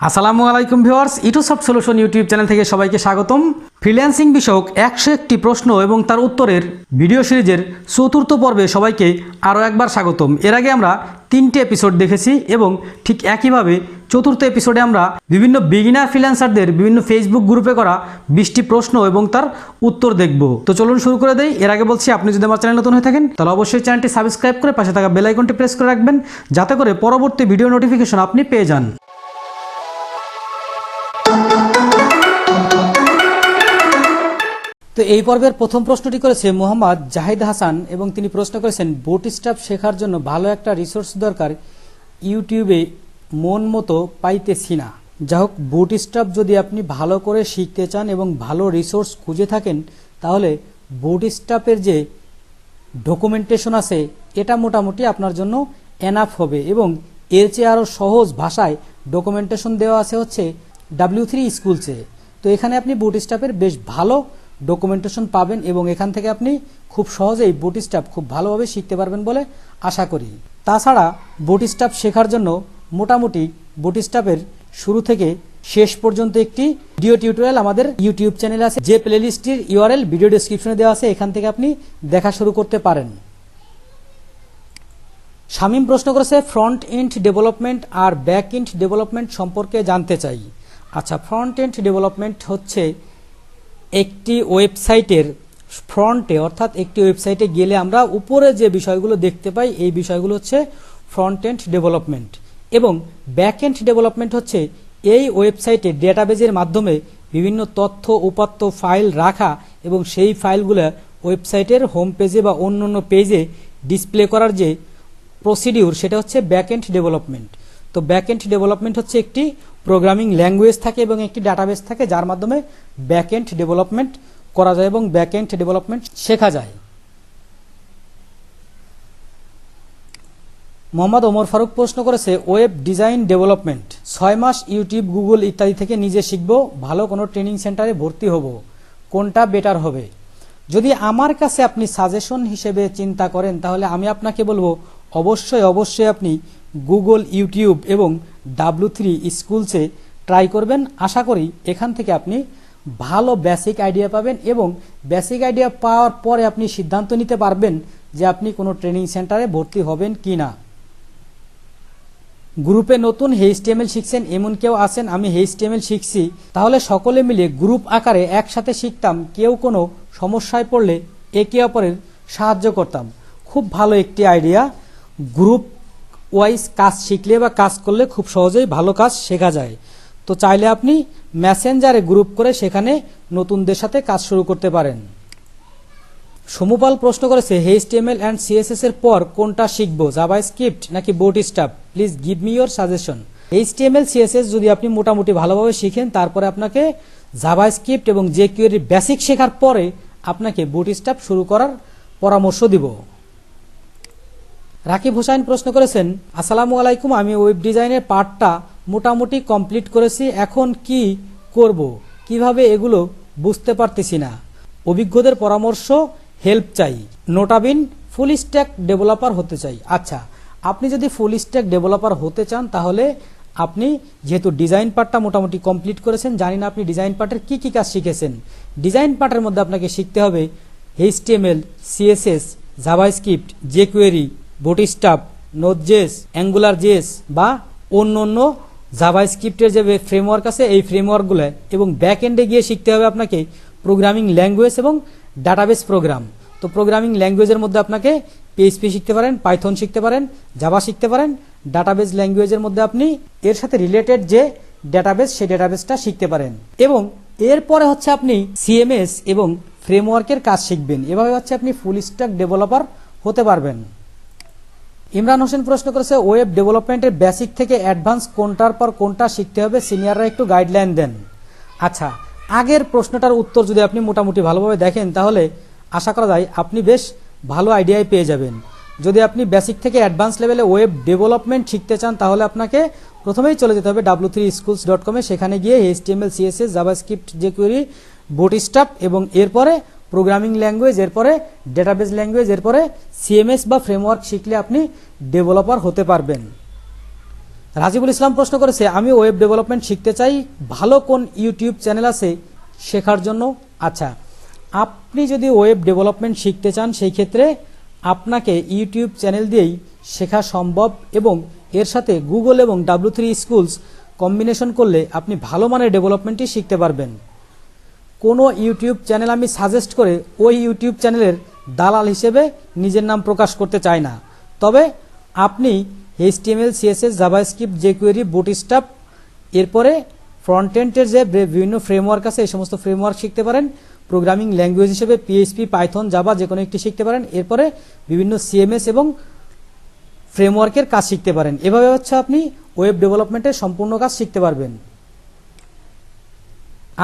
আসসালামু আলাইকুম viewers, E2Soft solution YouTube channel থেকে সবাইকে স্বাগতম। ফ্রিল্যান্সিং বিষয়ক 101টি প্রশ্ন এবং তার উত্তরের ভিডিও সিরিজের চতুর্থ পর্বে সবাইকে আরও একবার স্বাগতম। এর আগে আমরা 3টে এপিসোড দেখেছি এবং ঠিক একইভাবে চতুর্থ এপিসোডে আমরা বিভিন্ন বিগিনার ফ্রিল্যান্সারদের বিভিন্ন ফেসবুক গ্রুপে করা 20টি প্রশ্ন এবং তার উত্তর দেখব। তো চলুন শুরু করে দেই। এর আগে বলছি, আপনি যদি আমার চ্যানেল নতুন হয়ে থাকেন তাহলে অবশ্যই চ্যানেলটি সাবস্ক্রাইব করে পাশে থাকা বেল আইকনটি প্রেস করে রাখবেন, যাতে করে পরবর্তী ভিডিও নোটিফিকেশন আপনি পেয়ে যান। তো এই পর্বের প্রথম প্রশ্নটি করেছে মোহাম্মদ জাহিদ হাসান এবং তিনি প্রশ্ন করেছেন, বুটস্ট্র্যাপ শেখার জন্য ভালো একটা রিসোর্স দরকার, ইউটিউবে মন মতো পাইতেছি না। যা হোক, বুটস্ট্র্যাপ যদি আপনি ভালো করে শিখতে চান এবং ভালো রিসোর্স খুঁজে থাকেন তাহলে বুটস্ট্র্যাপের যে ডকুমেন্টেশন আছে এটা মোটামুটি আপনার জন্য এনাফ হবে এবং এর চেয়ে আরও সহজ ভাষায় ডকুমেন্টেশন দেওয়া আছে হচ্ছে W3 স্কুলসে। তো এখানে আপনি বুটস্ট্র্যাপের বেশ ভালো ডকুমেন্টেশন পাবেন এবং এখান থেকে আপনি খুব সহজেই বুটস্ট্র্যাপ খুব ভালোভাবে শিখতে পারবেন বলে আশা করি। তাছাড়া বুটস্ট্র্যাপ শেখার জন্য মোটামুটি বুটস্ট্র্যাপের শুরু থেকে শেষ পর্যন্ত একটি ভিডিও টিউটোরিয়াল আমাদের ইউটিউব চ্যানেলে আছে, যে প্লেলিস্টটির URL ভিডিও ডেসক্রিপশনে দেওয়া আছে, এখান থেকে আপনি দেখা শুরু করতে পারেন। শামীম প্রশ্ন করেছে, ফ্রন্ট এন্ড ডেভেলপমেন্ট আর ব্যাক এন্ড ডেভেলপমেন্ট সম্পর্কে জানতে চাই। আচ্ছা, ফ্রন্ট এন্ড ডেভেলপমেন্ট হচ্ছে একটি ওয়েবসাইটের ফ্রন্টে, অর্থাৎ একটি ওয়েবসাইটে গেলে আমরা উপরে যে বিষয়গুলো দেখতে পাই এই বিষয়গুলো হচ্ছে ফ্রন্ট এন্ড ডেভেলপমেন্ট। এবং ব্যাক এন্ড ডেভেলপমেন্ট হচ্ছে এই ওয়েবসাইটে ডেটাবেজের মাধ্যমে বিভিন্ন তথ্য উপাত্ত ফাইল রাখা এবং সেই ফাইলগুলো ওয়েবসাইটের হোম পেজে বা অন্য পেজে ডিসপ্লে করার যে প্রসিডিউর সেটা হচ্ছে ব্যাক এন্ড ডেভেলপমেন্ট। তো ব্যাক এন্ড ডেভেলপমেন্ট হচ্ছে একটি প্রোগ্রামিং ল্যাঙ্গুয়েজ থাকে এবং একটি ডাটাবেস থাকে যার মাধ্যমে ব্যাক এন্ড ডেভেলপমেন্ট করা যায় এবং ব্যাক এন্ড ডেভেলপমেন্ট শেখা যায়। মোহাম্মদ ওমর ফারুক প্রশ্ন করেছে, ওয়েব ডিজাইন ডেভেলপমেন্ট 6 মাস ইউটিউব, গুগল ইত্যাদি থেকে নিজে শিখব, ভালো কোনো ট্রেনিং সেন্টারে ভর্তি হব, কোনটা বেটার হবে? যদি আমার কাছে আপনি সাজেশন হিসেবে চিন্তা করেন তাহলে আমি আপনাকে বলবো অবশ্যই আপনি গুগল, ইউটিউব এবং W3 স্কুলসে ট্রাই করবেন। আশা করি এখান থেকে আপনি ভালো বেসিক আইডিয়া পাবেন এবং বেসিক আইডিয়া পাওয়ার পরে আপনি সিদ্ধান্ত নিতে পারবেন যে আপনি কোনো ট্রেনিং সেন্টারে ভর্তি হবেন কি না। গ্রুপে নতুন HTML শিখছেন এমন কেউ আছেন? আমি HTML শিখছি, তাহলে সকলে মিলে গ্রুপ আকারে একসাথে শিখতাম, কেউ কোনো সমস্যায় পড়লে একে অপরের সাহায্য করতাম। খুব ভালো একটি আইডিয়া। গ্রুপ ওয়াইজ কাজ শিখলে বা কাজ করলে খুব সহজেই ভালো কাজ শেখা যায়। তো চাইলে আপনি মেসেঞ্জারে গ্রুপ করে সেখানে নতুনদের সাথে কাজ শুরু করতে পারেন। সমুপাল প্রশ্ন করেছে, HTML অ্যান্ড CSS এর পর কোনটা শিখব, জাভাস্ক্রিপ্ট নাকি bootstrap? Please give me your suggestion. HTML CSS যদি আপনি মোটামুটি ভালোভাবে শিখেন তারপরে আপনাকে জাভাস্ক্রিপ্ট এবং jQuery বেসিক শেখার পরে আপনাকে বুটস্ট্র্যাপ শুরু করার পরামর্শ দিব। রাকিব হোসেন প্রশ্ন করেছেন, আসসালামু আলাইকুম, আমি ওয়েব ডিজাইনের পার্টটা মোটামুটি কমপ্লিট করেছি, এখন কি করব, কিভাবে এগুলো বুঝতে পারতেছি না, অভিজ্ঞদের পরামর্শ, হেল্প চাই। নোটাবিন ফুল স্ট্যাক ডেভেলপার হতে চাই। আচ্ছা, আপনি যদি ফুল স্ট্যাক ডেভেলপার হতে চান তাহলে আপনি যেহেতু ডিজাইন পার্টটা মোটামুটি কমপ্লিট করেছেন, জানি না আপনি ডিজাইন পার্টের কি কি কাজ শিখেছেন। ডিজাইন পার্টের মধ্যে আপনাকে শিখতে হবে HTML, CSS, JavaScript, jQuery, Bootstrap, নোড.js, অ্যাঙ্গুলার.js বা অন্য জাভাস্ক্রিপ্টের যে ফ্রেমওয়ার্ক আছে এই ফ্রেমওয়ার্কগুলো, এবং ব্যাক এন্ডে গিয়ে শিখতে হবে আপনাকে প্রোগ্রামিং ল্যাঙ্গুয়েজ এবং ডাটাবেস প্রোগ্রাম। তো প্রোগ্রামিং ল্যাঙ্গুয়েজের মধ্যে আপনাকে PHP শিখতে পারেন, পাইথন শিখতে পারেন, জাভা শিখতে পারেন। ডাটাবেস ল্যাঙ্গুয়েজের মধ্যে আপনি এর সাথে রিলেটেড যে ডাটাবেস সেই ডাটাবেসটা শিখতে পারেন এবং এরপরে হচ্ছে আপনি CMS এবং ফ্রেমওয়ার্কের কাজ শিখবেন। এভাবে হচ্ছে আপনি ফুল স্ট্যাক ডেভেলপার হতে পারবেন। ইমরান হোসেন প্রশ্ন করেছে, ওয়েব ডেভেলপমেন্টের বেসিক থেকে অ্যাডভান্স কোনটার পর কোনটা শিখতে হবে, সিনিয়ররা একটু গাইডলাইন দেন। আচ্ছা, আগের প্রশ্নটার উত্তর যদি আপনি মোটামুটি ভালোভাবে দেখেন তাহলে আশা করা যায় আপনি বেশ ভালো আইডিয়াই পেয়ে যাবেন। যদি আপনি বেসিক থেকে অ্যাডভান্স লেভেলে ওয়েব ডেভেলপমেন্ট শিখতে চান তাহলে আপনাকে প্রথমেই চলে যেতে হবে w3schools.com-এ। সেখানে গিয়ে HTML, CSS, JavaScript, jQuery, bootstrap এবং এরপরে প্রোগ্রামিং ল্যাঙ্গুয়েজ, এরপরে ডেটাবেস ল্যাঙ্গুয়েজ, এরপরে CMS বা ফ্রেমওয়ার্ক শিখলে আপনি ডেভেলপার হতে পারবেন। রাজিবুল ইসলাম প্রশ্ন করেছে, আমি ওয়েব ডেভেলপমেন্ট শিখতে চাই, ভালো কোন ইউটিউব চ্যানেল আছে শেখার জন্য? আচ্ছা, আপনি যদি ওয়েব ডেভেলপমেন্ট শিখতে চান সেই ক্ষেত্রে আপনাকে ইউটিউব চ্যানেল দিয়েই শেখা সম্ভব, এবং এর সাথে গুগল এবং W3 স্কুলস কম্বিনেশন করলে আপনি ভালো মানের ডেভেলপমেন্টই শিখতে পারবেন। কোনো ইউটিউব চ্যানেল আমি সাজেস্ট করে ওই ইউটিউব চ্যানেলের দালাল হিসেবে নিজের নাম প্রকাশ করতে চাই না। তবে আপনি HTML, CSS, JavaScript, jQuery, bootstrap, এরপরে ফ্রন্ট এন্ডের যে বিভিন্ন ফ্রেমওয়ার্ক আছে এই সমস্ত ফ্রেমওয়ার্ক শিখতে পারেন। প্রোগ্রামিং ল্যাঙ্গুয়েজ হিসেবে PHP, পাইথন, জাভা যে কোনো একটি শিখতে পারেন। এরপরে বিভিন্ন CMS এবং ফ্রেমওয়ার্কের কাজ শিখতে পারেন। এভাবে হচ্ছে আপনি ওয়েব ডেভেলপমেন্টের সম্পূর্ণ কাজ শিখতে পারবেন।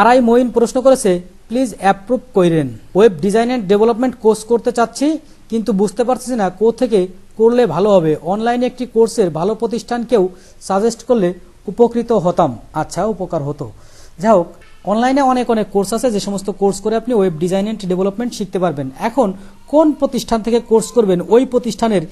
আরআই মঈন প্রশ্ন করেছে, প্লিজ অ্যাপ্রুভ কইরেন, web design and development course করতে চাচ্ছি কিন্তু বুঝতে পারছি না থেকে করলে ভালো হবে। অনলাইনে একটি কোর্সের ভালো প্রতিষ্ঠান কেউ সাজেস্ট করলে উপকৃত হতাম। আচ্ছা, উপকার হতো। যাই হোক, অনলাইনে অনেক কোর্স আছে যে সমস্ত কোর্স করে আপনি ওয়েব ডিজাইন অ্যান্ড ডেভেলপমেন্ট শিখতে পারবেন। এখন কোন প্রতিষ্ঠান থেকে কোর্স করবেন, ওই প্রতিষ্ঠানের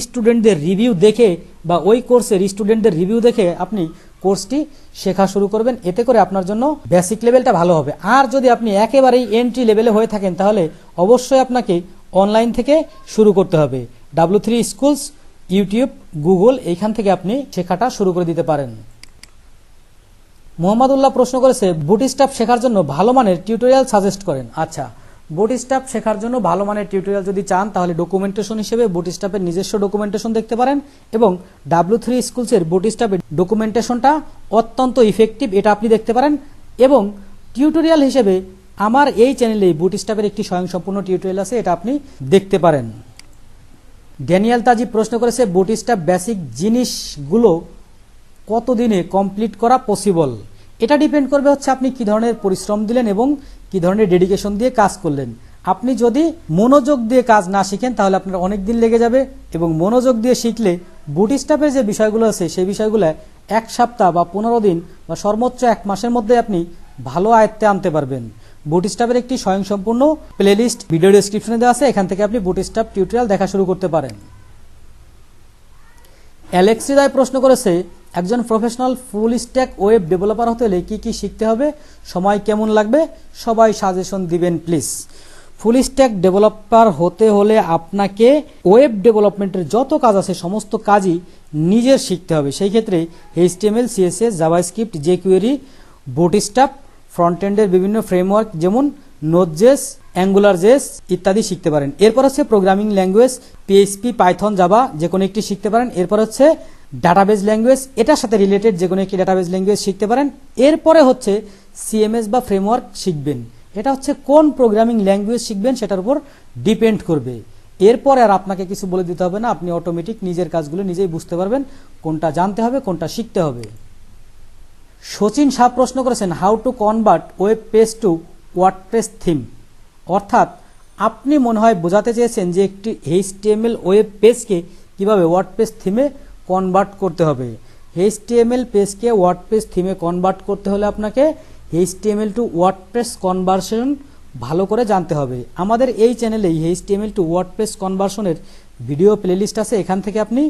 স্টুডেন্টদের রিভিউ দেখে বা ওই কোর্সের স্টুডেন্টদের রিভিউ দেখে আপনি কোর্সটি শেখা শুরু করবেন। এতে করে আপনার জন্য বেসিক লেভেলটা ভালো হবে। আর যদি আপনি একেবারেই এন্ট্রি লেভেলে হয়ে থাকেন তাহলে অবশ্যই আপনাকে অনলাইন থেকে শুরু করতে হবে। W3 স্কুলস, ইউটিউব, গুগল, এইখান থেকে আপনি শেখাটা শুরু করে দিতে পারেন। মোহাম্মদুল্লাহ প্রশ্ন করেছে, বুটস্ট্র্যাপ শেখার জন্য ভালো মানের টিউটোরিয়াল সাজেস্ট করেন। আচ্ছা, বুটস্ট্র্যাপ শেখার জন্য ভালো মানের টিউটোরিয়াল যদি চান তাহলে ডকুমেন্টেশন হিসেবে বুটস্ট্র্যাপের নিজস্ব ডকুমেন্টেশন দেখতে পারেন, এবং W3 স্কুলসের বুটস্ট্র্যাপের ডকুমেন্টেশনটা অত্যন্ত ইফেক্টিভ, এটা আপনি দেখতে পারেন। এবং টিউটোরিয়াল হিসেবে আমার এই চ্যানেলে বুটস্ট্র্যাপের একটি স্বয়ংসম্পূর্ণ টিউটোরিয়াল আছে, এটা আপনি দেখতে পারেন। ড্যানিয়েল তাজি প্রশ্ন করেছে, বুটস্ট্র্যাপ বেসিক জিনিসগুলো কতদিনে কমপ্লিট করা পসিবল? এটা ডিপেন্ড করবে হচ্ছে আপনি কি ধরনের পরিশ্রম দিলেন এবং কি ধরনের ডেডিকেশন দিয়ে কাজ করলেন। আপনি যদি মনোযোগ দিয়ে কাজ না শিখেন তাহলে আপনার অনেক দিন লেগে যাবে, এবং মনোযোগ দিয়ে শিখলে বুটস্ট্র্যাপের যে বিষয়গুলো আছে সেই বিষয়গুলো 1 সপ্তাহ বা 15 দিন বা সর্বোচ্চ 1 মাসের মধ্যে আপনি ভালো আয়ত্তে আনতে পারবেন। বুটস্ট্র্যাপের একটি স্বয়ংসম্পূর্ণ প্লেলিস্ট ভিডিও ডেসক্রিপশনে দেওয়া আছে, এখান থেকে আপনি বুটস্ট্র্যাপ টিউটোরিয়াল দেখা শুরু করতে পারেন। অ্যালেক্স হৃদয় প্রশ্ন করেছে, একজন professional full stack web developer হতে হলে কি কি শিখতে হবে, সময় কেমন লাগবে, সবাই সাজেশন দিবেন প্লিজ। ফুল স্ট্যাক ডেভেলপার হতে হলে আপনাকে ওয়েব ডেভেলপমেন্টের যত কাজ আছে সমস্ত কাজই নিজের শিখতে হবে। সেই ক্ষেত্রে HTML, CSS, JavaScript, jQuery, Bootstrap, front এন্ডের বিভিন্ন ফ্রেমওয়ার্ক যেমন নোড.js, অ্যাঙ্গুলার.js ইত্যাদি শিখতে পারেন। এরপর হচ্ছে programming language PHP, Python, Java যে কোনো একটি শিখতে পারেন। এরপর হচ্ছে ডাটাবেজ ল্যাঙ্গুয়েজ, এটার সাথে রিলেটেড যে কোনো একটি ডাটাবেজ ল্যাঙ্গুয়েজ শিখতে পারেন। এরপরে হচ্ছে CMS বা ফ্রেমওয়ার্ক শিখবেন। এটা হচ্ছে কোন প্রোগ্রামিং ল্যাঙ্গুয়েজ শিখবেন সেটার উপর ডিপেন্ড করবে। এরপরে আর আপনাকে কিছু বলে দিতে হবে না, আপনি অটোমেটিক নিজের কাজগুলো নিজেই বুঝতে পারবেন কোনটা জানতে হবে, কোনটা শিখতে হবে। সচিন শাহ প্রশ্ন করেছেন, how to convert web page to WordPress theme. অর্থাৎ আপনি মনে হয় বোঝাতে চেয়েছেন যে একটি HTML ওয়েব পেজকে কিভাবে ওয়ার্ডপ্রেস থিমে কনভার্ট করতে হবে। HTML পেজকে ওয়ার্ডপ্রেস থিমে কনভার্ট করতে হলে আপনাকে HTML টু ওয়ার্ডপ্রেস কনভার্সন ভালো করে জানতে হবে। আমাদের এই চ্যানেলেই HTML টু ওয়ার্ডপ্রেস কনভার্সনের ভিডিও প্লেলিস্ট আছে, এখান থেকে আপনি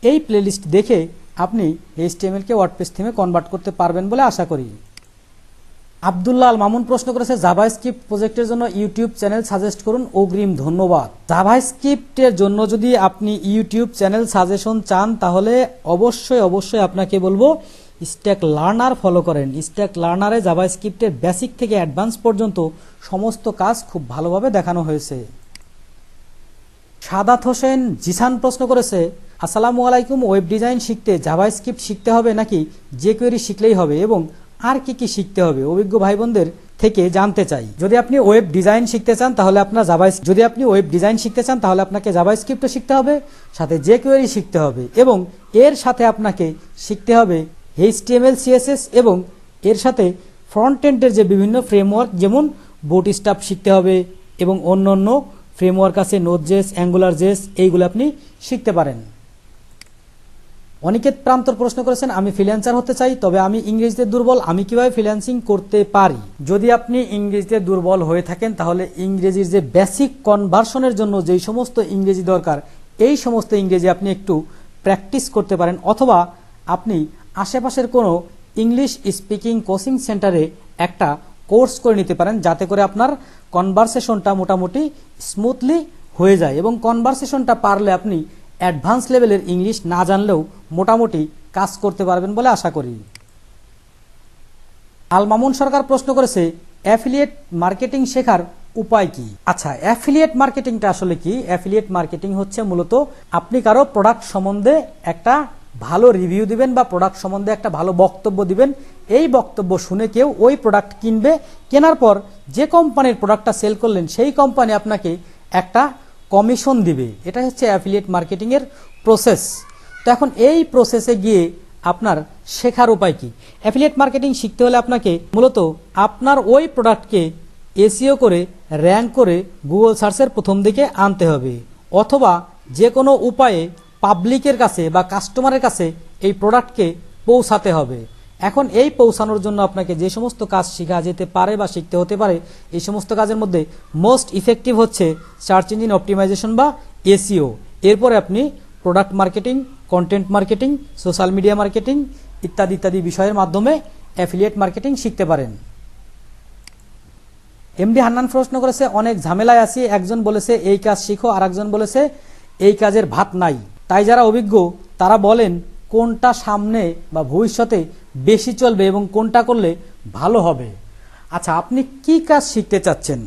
এই প্লেলিস্ট দেখে আপনি HTML কে ওয়ার্ডপ্রেস থিমে কনভার্ট করতে পারবেন বলে আশা করি। আব্দুল্লাহ আল মামুন প্রশ্ন করেছে, জাভাস্ক্রিপ্ট প্রজেক্টের জন্য ইউটিউব চ্যানেল সাজেস্ট করুন, অগ্রিম ধন্যবাদ। জাভাস্ক্রিপ্টের জন্য যদি আপনি ইউটিউব চ্যানেল সাজেশন চান তাহলে অবশ্যই আপনাকে বলবো স্ট্যাক লার্নার ফলো করেন। স্ট্যাক লার্নারে জাভাস্ক্রিপ্টের বেসিক থেকে অ্যাডভান্স পর্যন্ত সমস্ত কাজ খুব ভালোভাবে দেখানো হয়েছে। সাদাত হোসেন জিসান প্রশ্ন করেছে, আসসালামু আলাইকুম, ওয়েব ডিজাইন শিখতে জাভাস্ক্রিপ্ট শিখতে হবে নাকি jQuery শিখলেই হবে, এবং আর কি কি শিখতে হবে, অভিজ্ঞ ভাই বোনদের থেকে জানতে চাই। যদি আপনি ওয়েব ডিজাইন শিখতে চান তাহলে আপনাকে জাভাস্ক্রিপ্টও শিখতে হবে, সাথে jQuery শিখতে হবে, এবং এর সাথে আপনাকে শিখতে হবে HTML, CSS, এবং এর সাথে ফ্রন্ট এন্ডের যে বিভিন্ন ফ্রেমওয়ার্ক যেমন বুটস্ট্র্যাপ শিখতে হবে, এবং অন্য ফ্রেমওয়ার্ক আছে নোড.js, অ্যাঙ্গুলার.js, এইগুলো আপনি শিখতে পারেন। অনিকেত প্রান্তর প্রশ্ন করেছেন, আমি ফ্রিল্যান্সার হতে চাই, তবে আমি ইংরেজিতে দুর্বল, আমি কিভাবে ফ্রিল্যান্সিং করতে পারি? যদি আপনি ইংরেজিতে দুর্বল হয়ে থাকেন তাহলে ইংরেজির যে বেসিক কনভার্সনের জন্য যেই সমস্ত ইংরেজি দরকার এই সমস্ত ইংরেজি আপনি একটু প্র্যাকটিস করতে পারেন, অথবা আপনি আশেপাশের কোনো ইংলিশ স্পিকিং কোচিং সেন্টারে একটা কোর্স করে নিতে পারেন, যাতে করে আপনার কনভারসেশনটা মোটামুটি স্মুথলি হয়ে যায় এবং কনভারসেশনটা পারলে আপনি অ্যাডভান্স লেভেলের ইংলিশ না জানলেও মোটামুটি কাজ করতে পারবেন বলে আশা করি। আল মামুন সরকার প্রশ্ন করেছে, অ্যাফিলিয়েট মার্কেটিং শেখার উপায় কি? আচ্ছা, অ্যাফিলিয়েট মার্কেটিংটা আসলে কি? অ্যাফিলিয়েট মার্কেটিং হচ্ছে মূলত আপনি কারো প্রোডাক্ট সম্বন্ধে একটা ভালো রিভিউ দিবেন বা প্রোডাক্ট সম্বন্ধে একটা ভালো বক্তব্য দিবেন। এই বক্তব্য শুনে কেউ ওই প্রোডাক্ট কিনবে, কেনার পর যে কোম্পানির প্রোডাক্টটা সেল করলেন সেই কোম্পানি আপনাকে একটা কমিশন দিবে। এটা হচ্ছে অ্যাফিলিয়েট মার্কেটিংয়ের প্রসেস। তো এখন এই প্রসেসে গিয়ে আপনার শেখার উপায় কি? অ্যাফিলিয়েট মার্কেটিং শিখতে হলে আপনাকে মূলত আপনার ওই প্রোডাক্টকে এসইও করে র্যাঙ্ক করে গুগল সার্চের প্রথম দিকে আনতে হবে, অথবা যে কোনো উপায়ে পাবলিকের কাছে বা কাস্টমারের কাছে এই প্রোডাক্টকে পৌঁছাতে হবে। এখন এই পৌঁছানোর জন্য আপনাকে যে সমস্ত কাজ শেখা যেতে পারে বা শিখতে হতে পারে, এই সমস্ত কাজের মধ্যে মোস্ট ইফেক্টিভ হচ্ছে সার্চ ইঞ্জিন অপটিমাইজেশন বা এসইও। এরপরে আপনি product marketing, content marketing, social media marketing ইত্যাদি ইত্যাদি বিষয়ের মাধ্যমে অ্যাফিলিয়েট মার্কেটিং শিখতে পারেন। এমডি হান্নান প্রশ্ন করেছে, অনেক ঝামেলায় আছি, একজন বলেছে এই কাজ শিখো আর একজন বলেছে এই কাজের ভাত নাই, তাই যারা অভিজ্ঞ তারা বলেন কোনটা সামনে বা ভবিষ্যতে বেশি চলবে এবং কোনটা করলে ভালো হবে। আচ্ছা, আপনি কি কাজ শিখতে চাচ্ছেন?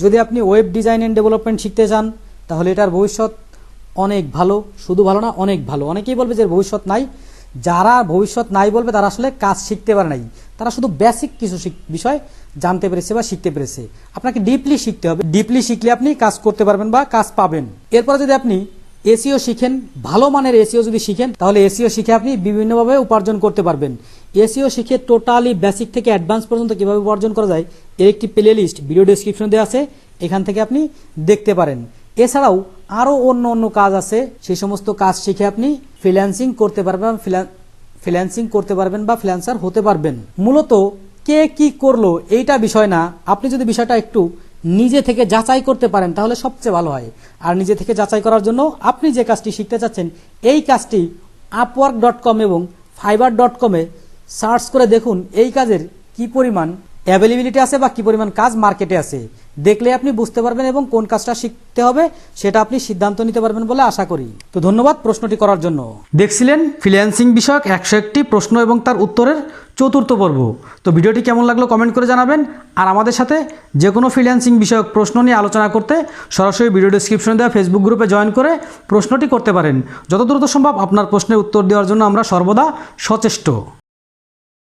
যদি আপনি ওয়েব ডিজাইন অ্যান্ড ডেভেলপমেন্ট শিখতে চান তাহলে এটার ভবিষ্যৎ অনেক ভালো, শুধু ভালো না অনেক ভালো। অনেকেই বলবে যে ভবিষ্যৎ নাই। যারা ভবিষ্যৎ নাই বলবে তারা আসলে কাজ শিখতে পারে নাই, তারা শুধু বেসিক কিছু বিষয় জানতে পেরেছে বা শিখতে পেরেছে। আপনাকে ডিপলি শিখতে হবে, ডিপলি শিখলে আপনি কাজ করতে পারবেন বা কাজ পাবেন। এরপরে যদি আপনি এসইও শিখেন, ভালো মানের এসইও যদি শিখেন তাহলে এসইও শিখে আপনি বিভিন্নভাবে উপার্জন করতে পারবেন। এসইও শিখে টোটালি বেসিক থেকে অ্যাডভান্স পর্যন্ত কিভাবে উপার্জন করা যায় এর একটি প্লে লিস্ট ভিডিও ডেসক্রিপশনে দেওয়া আছে, এখান থেকে আপনি দেখতে পারেন। এছাড়াও আরও অন্য অন্য কাজ আছে, সেই সমস্ত কাজ শিখে আপনি ফ্রিল্যান্সিং করতে পারবেন, বা ফ্রিল্যান্সার হতে পারবেন। মূলত কে কি করলো এইটা বিষয় না, আপনি যদি বিষয়টা একটু নিজে থেকে যাচাই করতে পারেন তাহলে সবচেয়ে ভালো হয়। আর নিজে থেকে যাচাই করার জন্য আপনি যে কাজটি শিখতে চাচ্ছেন এই কাজটি upwork.com এবং fiverr.com-এ সার্চ করে দেখুন এই কাজের কি পরিমাণ অ্যাভেলেবিলিটি আছে বা কি পরিমাণ কাজ মার্কেটে আছে। দেখলে আপনি বুঝতে পারবেন এবং কোন কাজটা শিখতে হবে সেটা আপনি সিদ্ধান্ত নিতে পারবেন বলে আশা করি। তো ধন্যবাদ প্রশ্নটি করার জন্য। দেখছিলেন ফ্রিল্যান্সিং বিষয়ক 101টি প্রশ্ন এবং তার উত্তরের চতুর্থ পর্ব। তো ভিডিওটি কেমন লাগলো কমেন্ট করে জানাবেন। আর আমাদের সাথে যে কোনো ফ্রিল্যান্সিং বিষয়ক প্রশ্ন নিয়ে আলোচনা করতে সরাসরি ভিডিও ডেসক্রিপশনে দেওয়া ফেসবুক গ্রুপে জয়েন করে প্রশ্নটি করতে পারেন। যত দ্রুত সম্ভব আপনার প্রশ্নের উত্তর দেওয়ার জন্য আমরা সর্বদা সচেষ্ট।